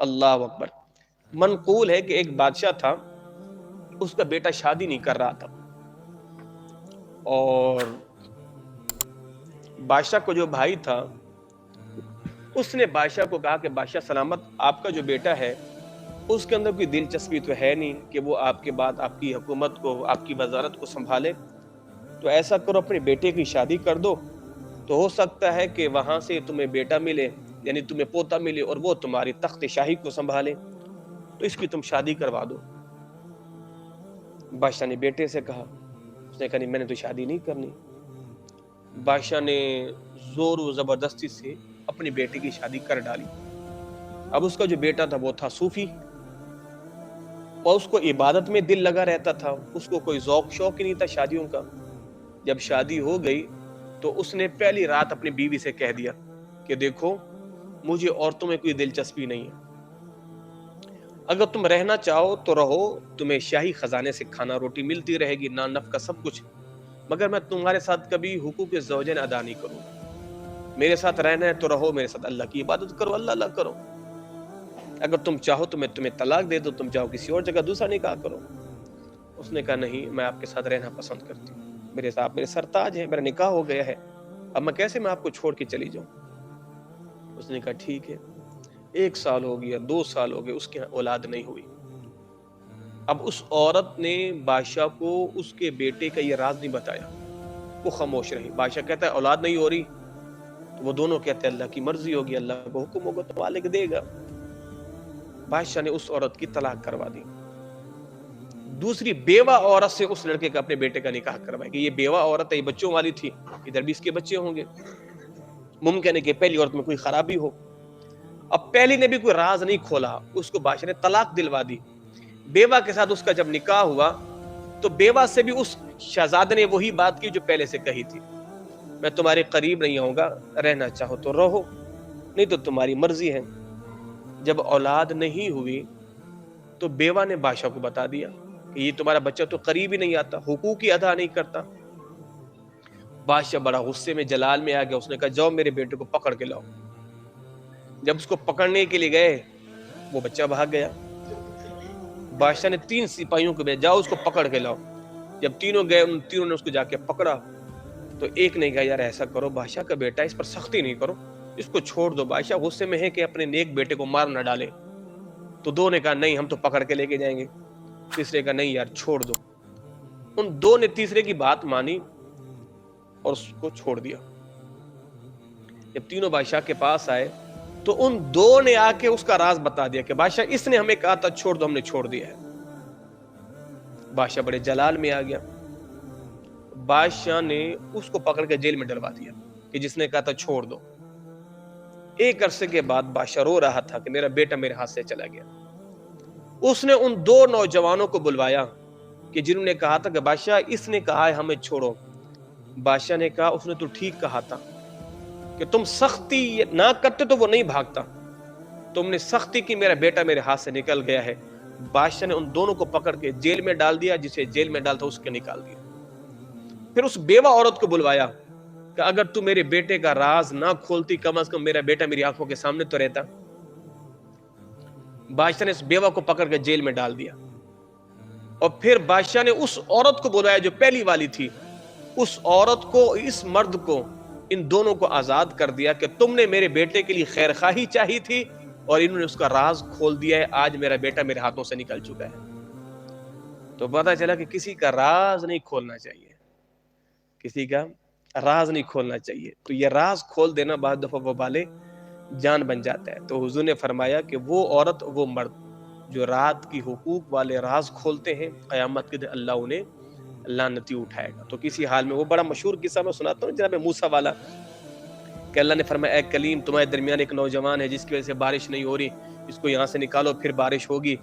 اللہ اکبر۔ منقول ہے کہ ایک بادشاہ تھا، اس کا بیٹا شادی نہیں کر رہا تھا، اور بادشاہ کو جو بھائی تھا اس نے بادشاہ کو کہا کہ بادشاہ سلامت، آپ کا جو بیٹا ہے اس کے اندر کوئی دلچسپی تو ہے نہیں کہ وہ آپ کے بعد آپ کی حکومت کو، آپ کی وزارت کو سنبھالے، تو ایسا کرو اپنے بیٹے کی شادی کر دو، تو ہو سکتا ہے کہ وہاں سے تمہیں بیٹا ملے، یعنی تمہیں پوتا ملے، اور وہ تمہاری تخت شاہی کو سنبھالے، تو اس کی تم شادی کروا دو۔ بادشاہ نے بیٹے سے کہا، اس نے کہا نہیں، میں نے تو شادی نہیں کرنی۔ بادشاہ نے زور و زبردستی سے اپنی بیٹے کی شادی کر ڈالی۔ اب اس کا جو بیٹا تھا وہ تھا صوفی، اور اس کو عبادت میں دل لگا رہتا تھا، اس کو کوئی ذوق شوق ہی نہیں تھا شادیوں کا۔ جب شادی ہو گئی تو اس نے پہلی رات اپنی بیوی سے کہہ دیا کہ دیکھو مجھے عورتوں میں کوئی دلچسپی نہیں ہے، اگر تم رہنا چاہو تو رہو، تمہیں شاہی خزانے سے کھانا روٹی ملتی رہے گی، نان نفقہ سب کچھ، مگر میں تمہارے ساتھ کبھی حقوق زوجین ادا نہیں کروں گا۔ میرے ساتھ رہنا ہے تو رہو، میرے ساتھ اللہ کی عبادت کرو، اللہ اللہ کرو، اگر تم چاہو تو میں تمہیں طلاق دے دو، تم چاہو کسی اور جگہ دوسرا نکاح کرو۔ اس نے کہا نہیں، میں آپ کے ساتھ رہنا پسند کرتی ہوں، میرے ساتھ میرے سرتاج ہے، میرا نکاح ہو گیا ہے، اب میں کیسے آپ کو چھوڑ کے چلی جاؤں۔ اس نے کہا ٹھیک ہے۔ 1 سال ہو گیا، 2 سال ہو گئے، اس کی اولاد نہیں ہوئی۔ اب اس عورت نے بادشاہ کو اس کے بیٹے کا یہ راز نہیں بتایا، وہ خاموش رہی۔ بادشاہ کہتا ہے اولاد نہیں ہو رہی، تو وہ دونوں کہتے ہیں اللہ کی مرضی ہوگی، اللہ کو حکم ہوگا تو مالک دے گا۔ بادشاہ نے اس عورت کی طلاق کروا دی، دوسری بیوہ عورت سے اس لڑکے کا اپنے بیٹے کا نکاح کروایا کہ یہ بیوہ عورت ہے، یہ بچوں والی تھی، ادھر بھی اس کے بچے ہوں گے، ممکن ہے کہ پہلی عورت میں کوئی خرابی ہو۔ اب پہلی نے بھی کوئی راز نہیں کھولا، اس کو بادشاہ نے طلاق دلوا دی۔ بیوہ کے ساتھ اس کا جب نکاح ہوا تو بیوہ سے بھی اس شہزادے نے وہی بات کی جو پہلے سے کہی تھی، میں تمہارے قریب نہیں آؤں گا، رہنا چاہو تو رہو، نہیں تو تمہاری مرضی ہے۔ جب اولاد نہیں ہوئی تو بیوہ نے بادشاہ کو بتا دیا کہ یہ تمہارا بچہ تو قریب ہی نہیں آتا، حقوق ہی ادا نہیں کرتا۔ بادشاہ بڑا غصے میں جلال میں آ گیا، اس نے کہا جاؤ میرے بیٹے کو پکڑ کے لاؤ۔ جب اس کو پکڑنے کے لیے گئے وہ بچہ بھاگ گیا۔ بادشاہ نے 3 سپاہیوں کو بھیجا، جاؤ اس کو پکڑ کے لاؤ۔ جب تینوں گئے، ان تینوں نے اس کو جا کے پکڑا، تو ایک نے کہا یار ایسا کرو، بادشاہ کا بیٹا، اس پر سختی نہیں کرو، اس کو چھوڑ دو۔ بادشاہ غصے میں ہے کہ اپنے نیک بیٹے کو مار نہ ڈالے، تو 2 نے کہا نہیں ہم تو پکڑ کے لے کے جائیں گے، تیسرے کا نہیں یار چھوڑ دو۔ ان 2 نے تیسرے کی بات مانی اور اس کو چھوڑ دیا۔ جب تینوں بادشاہ کے پاس آئے تو ان 2 نے آ کے اس کا راز بتا دیا کہ بادشاہ اس نے ہمیں کہا تھا چھوڑ دو، ہم نے چھوڑ دیا ہے۔ بادشاہ بڑے جلال میں آ گیا، بادشاہ نے اس کو پکڑ کے جیل میں ڈلوا دیا کہ جس نے کہا تھا چھوڑ دو۔ ایک عرصے کے بعد بادشاہ رو رہا تھا کہ میرا بیٹا میرے ہاتھ سے چلا گیا۔ اس نے ان 2 نوجوانوں کو بلوایا کہ جنہوں نے کہا تھا کہ بادشاہ اس نے کہا ہے ہمیں چھوڑو۔ بادشاہ نے کہا اس نے تو ٹھیک کہا تھا کہ تم سختی نہ کرتے تو وہ نہیں بھاگتا، تم نے سختی کی، میرا بیٹا میرے ہاتھ سے نکل گیا ہے۔ بادشاہ نے ان دونوں کو پکڑ کے جیل میں ڈال دیا، جسے جیل میں ڈالتا اس کے نکال دیا۔ پھر اس بیوہ عورت کو بلوایا کہ اگر تو میرے بیٹے کا راز نہ کھولتی، کم از کم میرا بیٹا میری آنکھوں کے سامنے تو رہتا۔ بادشاہ نے اس بیوہ کو پکڑ کے جیل میں ڈال دیا، اور پھر بادشاہ نے اس عورت کو بلایا جو پہلی والی تھی، اس عورت کو، اس مرد کو، ان دونوں کو آزاد کر دیا کہ تم نے میرے بیٹے کے لیے خیر خواہی چاہی تھی اور انہوں نے اس کا راز کھول دیا ہے، آج میرا بیٹا میرے ہاتھوں سے نکل چکا ہے۔ تو پتہ چلا کہ کسی کا راز نہیں کھولنا چاہیے، کسی کا راز نہیں کھولنا چاہیے، تو یہ راز کھول دینا بعض دفعہ وبال جان بن جاتا ہے۔ تو حضور نے فرمایا کہ وہ عورت، وہ مرد جو رات کی حقوق والے راز کھولتے ہیں، قیامت کے دن اللہ انہیں لعنتی اٹھائے گا۔ تو کسی حال میں وہ بڑا مشہور قصہ میں سناتا ہوں جناب موسیٰ والا، کہ اللہ نے فرمایا اے کلیم تمہارے درمیان ایک نوجوان ہے جس کی وجہ سے بارش نہیں ہو رہی، اس کو یہاں سے نکالو پھر بارش ہوگی۔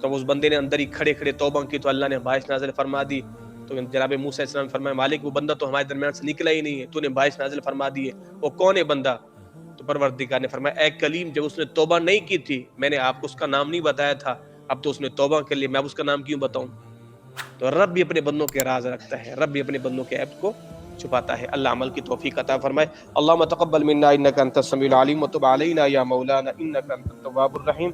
تو اس بندے نے اندر ہی کھڑے کھڑے توبہ کی تو اللہ نے بارش نازل فرما دی۔ تو جناب موسیٰ علیہ السلام نے فرمایا مالک وہ بندہ تو ہمارے درمیان سے نکلا ہی نہیں ہے، تو نے بارش نازل فرما دی ہے، وہ کون ہے بندہ؟ تو پروردگار نے فرمایا اے کلیم جب اس نے توبہ نہیں کی تھی میں نے آپ کو اس کا نام نہیں بتایا تھا، اب تو اس نے توبہ کر لی، میں اب اس کا نام کیوں بتاؤں؟ تو رب بھی اپنے بندوں کے راز رکھتا ہے، رب بھی اپنے بندوں کے عیب کو چھپاتا ہے۔ اللہ عمل کی توفیق عطا فرمائے۔ اللہم تقبل منا انک انت السمیع العلیم وتب علینا یا مولانا انک انت التواب الرحیم۔